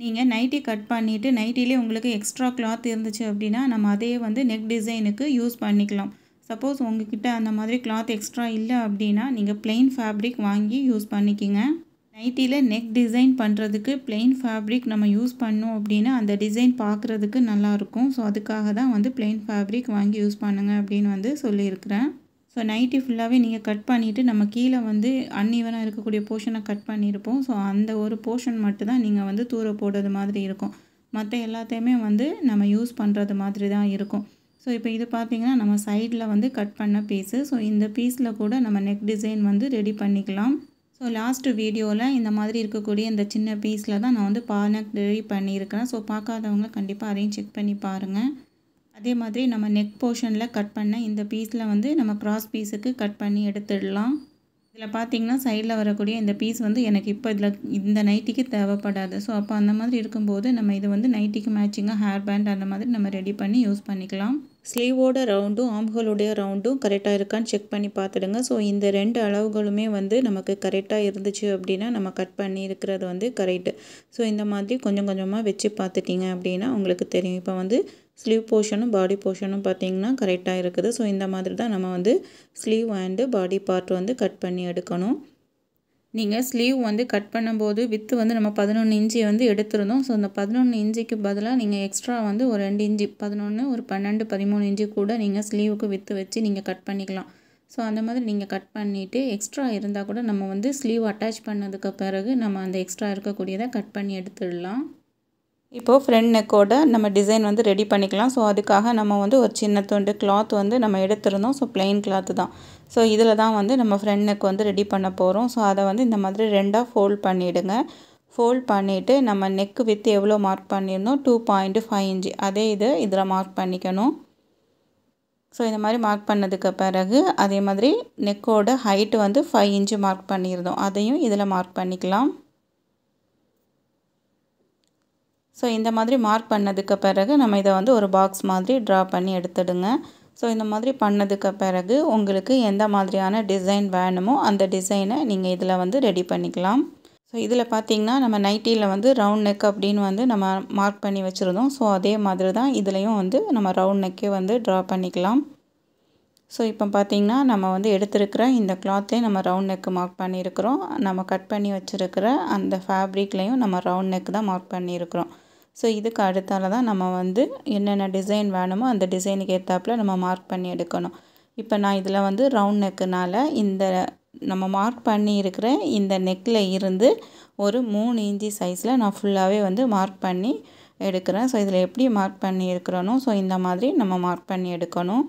நீங்கள் நைட்டி கட் பண்ணிவிட்டு நைட்டிலே உங்களுக்கு எக்ஸ்ட்ரா கிளாத் இருந்துச்சு அப்படின்னா நம்ம அதே வந்து நெக் டிசைனுக்கு யூஸ் பண்ணிக்கலாம். சப்போஸ் உங்ககிட்ட அந்த மாதிரி கிளாத் எக்ஸ்ட்ரா இல்லை அப்படின்னா நீங்கள் பிளெயின் ஃபேப்ரிக் வாங்கி யூஸ் பண்ணிக்கிங்க. நைட்டியில் நெக் டிசைன் பண்ணுறதுக்கு பிளெயின் ஃபேப்ரிக் நம்ம யூஸ் பண்ணோம் அப்படின்னா அந்த டிசைன் பார்க்குறதுக்கு நல்லாயிருக்கும். ஸோ அதுக்காக தான் வந்து பிளெயின் ஃபேப்ரிக் வாங்கி யூஸ் பண்ணுங்கள் அப்படின்னு வந்து சொல்லியிருக்கிறேன். ஸோ நைட்டி ஃபுல்லாகவே நீங்கள் கட் பண்ணிவிட்டு நம்ம கீழே வந்து அன்இவனாக இருக்கக்கூடிய போர்ஷனை கட் பண்ணியிருப்போம். ஸோ அந்த ஒரு போர்ஷன் மட்டும் தான் நீங்கள் வந்து தூர போடுறது மாதிரி இருக்கும். மற்ற எல்லாத்தையுமே வந்து நம்ம யூஸ் பண்ணுறது மாதிரி தான் இருக்கும். ஸோ இப்போ இது பார்த்திங்கன்னா நம்ம சைடில் வந்து கட் பண்ண பீஸு. ஸோ இந்த பீஸில் கூட நம்ம நெக் டிசைன் வந்து ரெடி பண்ணிக்கலாம். ஸோ லாஸ்ட் வீடியோவில் இந்த மாதிரி இருக்கக்கூடிய இந்த சின்ன பீஸில் தான் நான் வந்து பானக் ரெடி பண்ணியிருக்கிறேன். ஸோ பார்க்காதவங்க கண்டிப்பாக அதையும் செக் பண்ணி பாருங்கள். அதே மாதிரி நம்ம நெக் போர்ஷனில் கட் பண்ண இந்த பீஸில் வந்து நம்ம கிராஸ் பீஸுக்கு கட் பண்ணி எடுத்துடலாம். இதில் பார்த்திங்கன்னா சைடில் வரக்கூடிய இந்த பீஸ் வந்து எனக்கு இப்போ இதில் இந்த நைட்டிக்கு தேவைப்படாது. ஸோ அப்போ அந்த மாதிரி இருக்கும்போது நம்ம இது வந்து நைட்டிக்கு மேட்சிங்காக ஹேர் பேண்ட் அந்த மாதிரி நம்ம ரெடி பண்ணி யூஸ் பண்ணிக்கலாம். ஸ்லீவோட ரவுண்டும் ஆம்ஹோலுடைய ரவுண்டும் கரெக்டாக இருக்கான்னு செக் பண்ணி பார்த்துடுங்க. ஸோ இந்த 2 அளவுகளுமே வந்து நமக்கு கரெக்டாக இருந்துச்சு அப்படின்னா நம்ம கட் பண்ணி இருக்கிறது வந்து கரெக்டு. ஸோ இந்த மாதிரி கொஞ்சம் கொஞ்சமாக வச்சு பார்த்துட்டிங்க அப்படின்னா உங்களுக்கு தெரியும். இப்போ வந்து ஸ்லீவ் போர்ஷனும் பாடி போர்ஷனும் பார்த்திங்கன்னா கரெக்டாக இருக்குது. ஸோ இந்த மாதிரி தான் நம்ம வந்து ஸ்லீவ் அண்டு பாடி பார்ட் வந்து கட் பண்ணி எடுக்கணும். நீங்கள் ஸ்லீவ் வந்து கட் பண்ணும்போது வித்து வந்து நம்ம 11 இன்ச்சு வந்து எடுத்துருந்தோம். ஸோ அந்த 11 இன்ச்சுக்கு பதிலாக நீங்கள் எக்ஸ்ட்ரா வந்து ஒரு 2 இன்ச்சு 11 ஒரு 12 13 இன்ச்சு கூட நீங்கள் ஸ்லீவுக்கு வித்து வச்சு நீங்கள் கட் பண்ணிக்கலாம். ஸோ அந்த மாதிரி நீங்கள் கட் பண்ணிவிட்டு எக்ஸ்ட்ரா இருந்தால் கூட நம்ம வந்து ஸ்லீவ் அட்டாச் பண்ணதுக்கு பிறகு நம்ம அந்த எக்ஸ்ட்ரா இருக்கக்கூடியதை கட் பண்ணி எடுத்துடலாம். இப்போது ஃப்ரண்ட் நெக்கோட நம்ம டிசைன் வந்து ரெடி பண்ணிக்கலாம். ஸோ அதுக்காக நம்ம வந்து ஒரு சின்ன துண்டு கிளாத் வந்து நம்ம எடுத்துருந்தோம். ஸோ பிளெயின் கிளாத்து தான். ஸோ இதில் தான் வந்து நம்ம ஃப்ரண்ட் நெக் வந்து ரெடி பண்ண போகிறோம். ஸோ அதை வந்து இந்த மாதிரி 2ஆக ஃபோல்ட் பண்ணிவிடுங்க. ஃபோல்ட் பண்ணிவிட்டு நம்ம நெக்கு வித்து எவ்வளோ மார்க் பண்ணியிருந்தோம் 2.5 இன்ச்சு அதே இது இதில் மார்க் பண்ணிக்கணும். ஸோ இந்த மாதிரி மார்க் பண்ணதுக்கு பிறகு அதே மாதிரி நெக்கோட ஹைட்டு வந்து 5 இன்ச்சு மார்க் பண்ணியிருந்தோம். அதையும் இதில் மார்க் பண்ணிக்கலாம். ஸோ இந்த மாதிரி மார்க் பண்ணதுக்கு பிறகு நம்ம இதை வந்து ஒரு பாக்ஸ் மாதிரி ட்ரா பண்ணி எடுத்துடுங்க. ஸோ இந்த மாதிரி பண்ணதுக்கு பிறகு உங்களுக்கு எந்த மாதிரியான டிசைன் வேணுமோ அந்த டிசைனை நீங்கள் இதில் வந்து ரெடி பண்ணிக்கலாம். ஸோ இதில் பார்த்திங்கன்னா நம்ம நைட்டியில் வந்து ரவுண்ட் நெக் அப்படின்னு வந்து நம்ம மார்க் பண்ணி வச்சுருந்தோம். ஸோ அதே மாதிரி தான் இதுலேயும் வந்து நம்ம ரவுண்ட் நெக்கே வந்து ட்ரா பண்ணிக்கலாம். ஸோ இப்போ பார்த்திங்கன்னா நம்ம வந்து எடுத்துருக்கிற இந்த கிளாத்லேயே நம்ம ரவுண்ட் நெக்கு மார்க் பண்ணியிருக்கிறோம். நம்ம கட் பண்ணி வச்சுருக்கிற அந்த ஃபேப்ரிக்லேயும் நம்ம ரவுண்ட் நெக் தான் மார்க் பண்ணியிருக்கிறோம். ஸோ இதுக்கு அடுத்தால தான் நம்ம வந்து என்னென்ன டிசைன் வேணுமோ அந்த டிசைனுக்கு ஏற்றாப்புல நம்ம மார்க் பண்ணி எடுக்கணும். இப்போ நான் இதில் வந்து ரவுண்ட் நெக்குனால் இந்த நம்ம மார்க் பண்ணி இருக்கிற இந்த நெக்கில் இருந்து ஒரு 3 இன்ச்சு சைஸில் நான் ஃபுல்லாகவே வந்து மார்க் பண்ணி எடுக்கிறேன். ஸோ இதில் எப்படி மார்க் பண்ணி இருக்கிறனோ ஸோ இந்த மாதிரி நம்ம மார்க் பண்ணி எடுக்கணும்.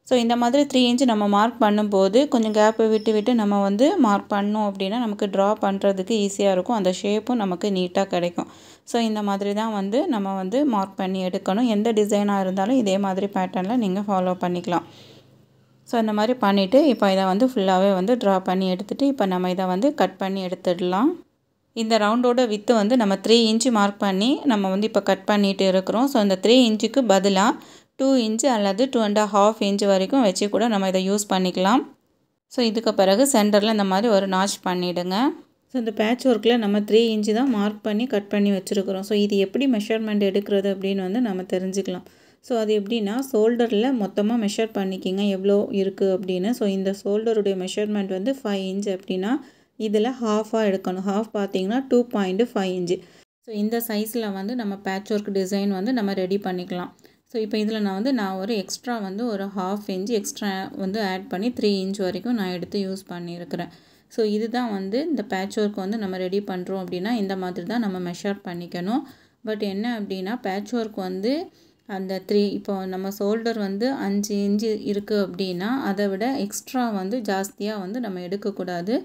ஸோ இந்த மாதிரி 3 இன்ச்சு நம்ம மார்க் பண்ணும்போது கொஞ்சம் கேப்பு விட்டு விட்டு நம்ம வந்து மார்க் பண்ணோம் அப்படின்னா நமக்கு ட்ரா பண்ணுறதுக்கு ஈஸியாக இருக்கும். அந்த ஷேப்பும் நமக்கு நீட்டாக கிடைக்கும். ஸோ இந்த மாதிரி தான் வந்து நம்ம வந்து மார்க் பண்ணி எடுக்கணும். எந்த டிசைனாக இருந்தாலும் இதே மாதிரி பேட்டர்னில் நீங்கள் ஃபாலோ பண்ணிக்கலாம். ஸோ இந்த மாதிரி பண்ணிவிட்டு இப்போ இதை வந்து ஃபுல்லாகவே வந்து ட்ரா பண்ணி எடுத்துகிட்டு இப்போ நம்ம இதை வந்து கட் பண்ணி எடுத்துடலாம். இந்த ரவுண்டோட வித்து வந்து நம்ம 3 இன்ச்சு மார்க் பண்ணி நம்ம வந்து இப்போ கட் பண்ணிகிட்டு இருக்கிறோம். ஸோ இந்த 3 இன்ச்சுக்கு பதிலாக 2 இன்ச்சு அல்லது 2.5 இன்ச்சு வரைக்கும் வச்சு கூட நம்ம இதை யூஸ் பண்ணிக்கலாம். ஸோ இதுக்கு பிறகு சென்டரில் இந்த மாதிரி ஒரு நாட்ச் பண்ணிவிடுங்க. ஸோ இந்த பேட்ச் ஒர்க்கில் நம்ம 3 இன்ச்சு தான் மார்க் பண்ணி கட் பண்ணி வச்சுருக்கிறோம். ஸோ இது எப்படி மெஷர்மெண்ட் எடுக்கிறது அப்படின்னு வந்து நம்ம தெரிஞ்சுக்கலாம். ஸோ அது எப்படின்னா ஷோல்டரில் மொத்தமாக மெஷர் பண்ணிக்கிங்க எவ்வளோ இருக்குது அப்படின்னு. ஸோ இந்த ஷோல்டருடைய மெஷர்மெண்ட் வந்து 5 இன்ச்சு அப்படின்னா இதில் ஹாஃபாக எடுக்கணும். ஹாஃப் பார்த்திங்கன்னா 2.5 இன்ச்சு. ஸோ இந்த சைஸில் வந்து நம்ம பேட்ச் ஒர்க் டிசைன் வந்து நம்ம ரெடி பண்ணிக்கலாம். ஸோ இப்போ இதில் நான் ஒரு எக்ஸ்ட்ரா வந்து ஒரு 1/2 இன்ச்சு எக்ஸ்ட்ரா வந்து ஆட் பண்ணி 3 இன்ச் வரைக்கும் நான் எடுத்து யூஸ் பண்ணியிருக்கிறேன். ஸோ இதுதான் வந்து இந்த பேட்ச் ஒர்க் வந்து நம்ம ரெடி பண்ணுறோம் அப்படின்னா இந்த மாதிரி தான் நம்ம மெஷர் பண்ணிக்கணும். பட் என்ன அப்படின்னா பேட்ச் ஒர்க் வந்து அந்த இப்போ நம்ம ஷோல்டர் வந்து 5 இன்ச்சு இருக்குது அப்படின்னா அதை விட எக்ஸ்ட்ரா வந்து ஜாஸ்தியாக வந்து நம்ம எடுக்கக்கூடாது.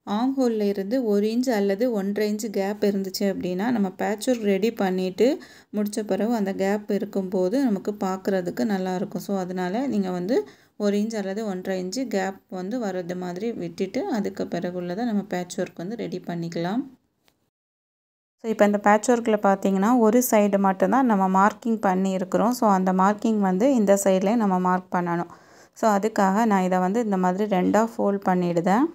ஆம் ஹோலில் இருந்து 1 இன்ச் அல்லது 1.5 இன்ச் கேப் இருந்துச்சு அப்படின்னா நம்ம பேட்ச் ஒர்க் ரெடி பண்ணிவிட்டு முடித்த பிறகு அந்த கேப் இருக்கும்போது நமக்கு பார்க்குறதுக்கு நல்லாயிருக்கும். ஸோ அதனால் நீங்கள் வந்து 1 இன்ச் அல்லது 1.5 இன்ச்சு கேப் வந்து வர்றது மாதிரி விட்டுட்டு அதுக்கு பிறகு உள்ளதை நம்ம பேட்ச் ஒர்க் வந்து ரெடி பண்ணிக்கலாம். ஸோ இப்போ இந்த பேட்ச் ஒர்க்கில் பார்த்தீங்கன்னா ஒரு சைடு மட்டும்தான் நம்ம மார்க்கிங் பண்ணியிருக்கிறோம். ஸோ அந்த மார்க்கிங் வந்து இந்த சைட்லேயும் நம்ம மார்க் பண்ணணும். ஸோ அதுக்காக நான் இதை வந்து இந்த மாதிரி 2ஆக ஃபோல்ட் பண்ணிவிடுதேன்.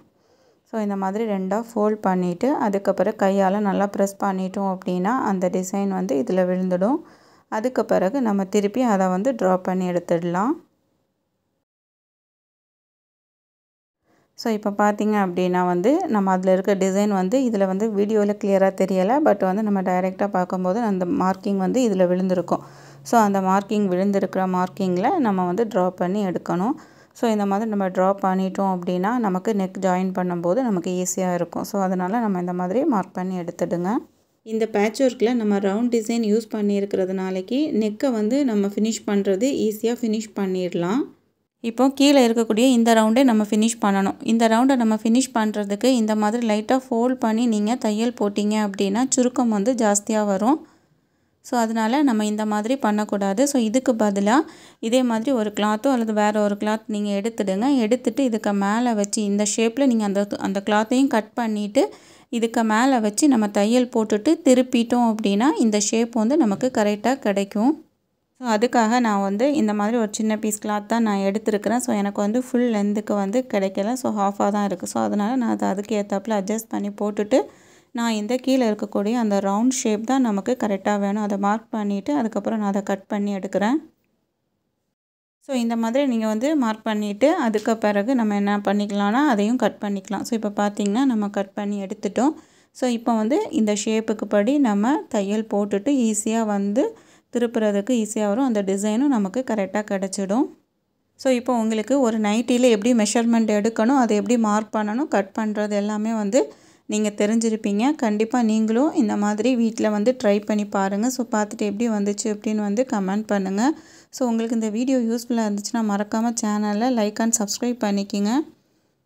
ஸோ இந்த மாதிரி 2ஆக ஃபோல்ட் பண்ணிவிட்டு அதுக்கப்புறம் கையால் நல்லா ப்ரெஸ் பண்ணிட்டோம் அப்படின்னா அந்த டிசைன் வந்து இதில் விழுந்துடும். அதுக்கு பிறகு நம்ம திருப்பி அதை வந்து ட்ரா பண்ணி எடுத்துடலாம். ஸோ இப்போ பார்த்திங்க அப்படின்னா வந்து நம்ம அதில் இருக்க டிசைன் வந்து இதில் வந்து வீடியோவில் கிளியராக தெரியலை. பட் வந்து நம்ம டைரெக்டாக பார்க்கும்போது அந்த மார்க்கிங் வந்து இதில் விழுந்திருக்கும். ஸோ அந்த மார்க்கிங் விழுந்திருக்கிற மார்க்கிங்கில் நம்ம வந்து ட்ரா பண்ணி எடுக்கணும். ஸோ இந்த மாதிரி நம்ம ட்ரா பண்ணிட்டோம் அப்படின்னா நமக்கு நெக் ஜாயின் பண்ணும்போது நமக்கு ஈஸியாக இருக்கும். ஸோ அதனால் நம்ம இந்த மாதிரி மார்க் பண்ணி எடுத்துடுங்க. இந்த பேட்ச் ஒர்க்கில் நம்ம ரவுண்ட் டிசைன் யூஸ் பண்ணியிருக்கிறதுனாலக்கு நெக்கை வந்து நம்ம ஃபினிஷ் பண்ணுறது ஈஸியாக ஃபினிஷ் பண்ணிடலாம். இப்போ கீழே இருக்கக்கூடிய இந்த ரவுண்டே நம்ம ஃபினிஷ் பண்ணணும். இந்த ரவுண்டை நம்ம ஃபினிஷ் பண்ணுறதுக்கு இந்த மாதிரி லைட்டாக ஃபோல்ட் பண்ணி நீங்கள் தையல் போட்டிங்க அப்படின்னா சுருக்கம் வந்து ஜாஸ்தியாக வரும். ஸோ அதனால் நம்ம இந்த மாதிரி பண்ணக்கூடாது. ஸோ இதுக்கு பதிலாக இதே மாதிரி ஒரு கிளாத்தோ அல்லது வேறு ஒரு கிளாத் நீங்கள் எடுத்துடுங்க. எடுத்துகிட்டு இதுக்கு மேலே வச்சு இந்த ஷேப்பில் நீங்கள் அந்த கிளாத்தையும் கட் பண்ணிவிட்டு இதுக்கு மேலே வச்சு நம்ம தையல் போட்டுட்டு திருப்பிட்டோம் அப்படின்னா இந்த ஷேப் வந்து நமக்கு கரெக்டாக கிடைக்கும். ஸோ அதுக்காக நான் வந்து இந்த மாதிரி ஒரு சின்ன பீஸ் கிளாத் தான் நான் எடுத்துருக்கிறேன். ஸோ எனக்கு வந்து ஃபுல் லென்த்துக்கு வந்து கிடைக்கல. ஸோ ஹாஃபாக தான் இருக்குது. ஸோ அதனால் நான் அதை அதுக்கு ஏற்றாப்புல அட்ஜஸ்ட் பண்ணி போட்டுட்டு நான் இந்த கீழே இருக்கக்கூடிய அந்த ரவுண்ட் ஷேப் தான் நமக்கு கரெக்டாக வேணும். அதை மார்க் பண்ணிவிட்டு அதுக்கப்புறம் நான் அதை கட் பண்ணி எடுக்கிறேன். ஸோ இந்த மாதிரி நீங்கள் வந்து மார்க் பண்ணிவிட்டு அதுக்கு பிறகு நம்ம என்ன பண்ணிக்கலாம்னா அதையும் கட் பண்ணிக்கலாம். ஸோ இப்போ பார்த்திங்கன்னா நம்ம கட் பண்ணி எடுத்துட்டோம். ஸோ இப்போ வந்து இந்த ஷேப்புக்கு படி நம்ம தையல் போட்டுட்டு ஈஸியாக வந்து திருப்புறதுக்கு ஈஸியாக வரும். அந்த டிசைனும் நமக்கு கரெக்டாக கிடச்சிடும். ஸோ இப்போ உங்களுக்கு ஒரு நைட்டியில் எப்படி மெஷர்மெண்ட் எடுக்கணும், அதை எப்படி மார்க் பண்ணணும், கட் பண்ணுறது எல்லாமே வந்து நீங்கள் தெரிஞ்சிருப்பீங்க. கண்டிப்பாக நீங்களும் இந்த மாதிரி வீட்டில் வந்து ட்ரை பண்ணி பாருங்கள். ஸோ பார்த்துட்டு எப்படி வந்துச்சு அப்படின்னு வந்து கமெண்ட் பண்ணுங்கள். ஸோ உங்களுக்கு இந்த வீடியோ யூஸ்ஃபுல்லாக இருந்துச்சுன்னா மறக்காமல் சேனலை லைக் அண்ட் சப்ஸ்கிரைப் பண்ணிக்கோங்க.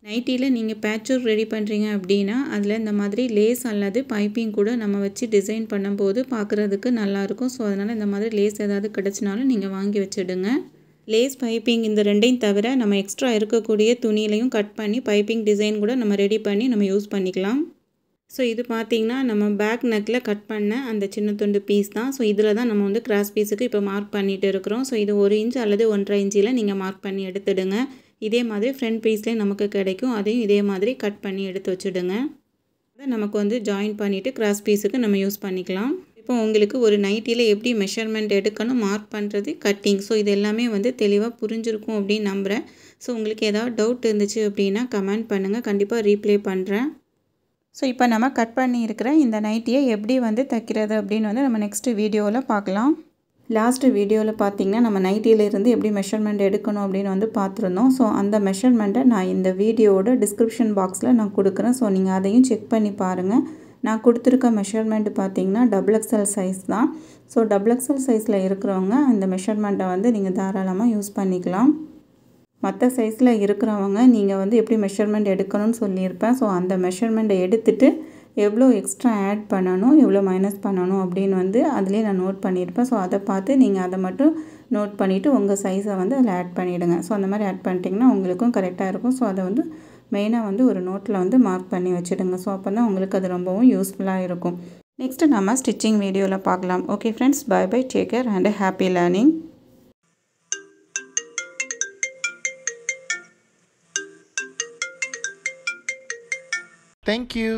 நைட்டியில் நீங்கள் பேட்ச் ஒர்க் ரெடி பண்ணுறீங்க அப்படின்னா அதில் இந்த மாதிரி லேஸ் அல்லது பைப்பிங் கூட நம்ம வச்சு டிசைன் பண்ணும்போது பார்க்குறதுக்கு நல்லாயிருக்கும். ஸோ அதனால் இந்த மாதிரி லேஸ் ஏதாவது கிடச்சினாலும் நீங்கள் வாங்கி வச்சுடுங்க. லேஸ் பைப்பிங் இந்த ரெண்டையும் தவிர நம்ம எக்ஸ்ட்ரா இருக்கக்கூடிய துணியிலையும் கட் பண்ணி பைப்பிங் டிசைன் கூட நம்ம ரெடி பண்ணி நம்ம யூஸ் பண்ணிக்கலாம். ஸோ இது பார்த்திங்கன்னா நம்ம பேக் நெக்கில் கட் பண்ண அந்த சின்ன துண்டு பீஸ் தான். ஸோ இதில் தான் நம்ம வந்து கிராஸ் பீஸுக்கு இப்போ மார்க் பண்ணிகிட்டு இருக்கிறோம். ஸோ இது 1 இன்ச் அல்லது 1.5 இன்ச்சில் நீங்கள் மார்க் பண்ணி எடுத்துடுங்க. இதே மாதிரி ஃப்ரண்ட் பீஸ்லேயும் நமக்கு கிடைக்கும். அதையும் இதே மாதிரி கட் பண்ணி எடுத்து வச்சுடுங்க. அதை நமக்கு வந்து ஜாயின் பண்ணிவிட்டு கிராஸ் பீஸுக்கு நம்ம யூஸ் பண்ணிக்கலாம். இப்போ உங்களுக்கு ஒரு நைட்டியில் எப்படி மெஷர்மெண்ட் எடுக்கணும், மார்க் பண்ணுறது, கட்டிங், ஸோ இது எல்லாமே வந்து தெளிவாக புரிஞ்சிருக்கும் அப்படின்னு நம்புகிறேன். ஸோ உங்களுக்கு ஏதாவது டவுட் இருந்துச்சு அப்படின்னா கமெண்ட் பண்ணுங்கள். கண்டிப்பாக ரீப்ளே பண்ணுறேன். ஸோ இப்போ நம்ம கட் பண்ணி இருக்கிற இந்த நைட்டியை எப்படி வந்து தைக்கிறது அப்படின்னு வந்து நம்ம நெக்ஸ்ட் வீடியோவில் பார்க்கலாம். லாஸ்ட்டு வீடியோவில் பார்த்திங்கன்னா நம்ம நைட்டியிலேருந்து எப்படி மெஷர்மெண்ட் எடுக்கணும் அப்படின்னு வந்து பார்த்துருந்தோம். ஸோ அந்த மெஷர்மெண்ட்டை நான் இந்த வீடியோவோட டிஸ்கிரிப்ஷன் பாக்ஸில் நான் கொடுக்குறேன். ஸோ நீங்கள் அதையும் செக் பண்ணி பாருங்கள். நான் கொடுத்துருக்க மெஷர்மெண்ட் பார்த்திங்கன்னா XXL சைஸ் தான். ஸோ XXL சைஸில் இருக்கிறவங்க இந்த மெஷர்மெண்ட்டை வந்து நீங்கள் தாராளமாக யூஸ் பண்ணிக்கலாம். மற்ற சைஸில் இருக்கிறவங்க நீங்கள் வந்து எப்படி மெஷர்மெண்ட் எடுக்கணும்னு சொல்லியிருப்பேன். ஸோ அந்த மெஷர்மெண்ட்டை எடுத்துகிட்டு எவ்வளோ எக்ஸ்ட்ரா ஆட் பண்ணணும், எவ்வளோ மைனஸ் பண்ணணும் அப்படின்னு வந்து அதிலே நான் நோட் பண்ணியிருப்பேன். ஸோ அதை பார்த்து நீங்கள் அதை மட்டும் நோட் பண்ணிவிட்டு உங்கள் சைஸை வந்து அதில் ஆட் பண்ணிவிடுங்க. ஸோ அந்த மாதிரி ஆட் பண்ணிட்டிங்கன்னா உங்களுக்கும் கரெக்டாக இருக்கும். ஸோ அதை வந்து மெயினாக வந்து ஒரு நோட்டில் வந்து மார்க் பண்ணி வச்சுடுங்க. ஸோ அப்போ தான் உங்களுக்கு அது ரொம்பவும் யூஸ்ஃபுல்லாக இருக்கும். நெக்ஸ்ட்டு நம்ம ஸ்டிச்சிங் வீடியோவில் பார்க்கலாம். Okay friends, bye bye, take care and happy learning. Thank you.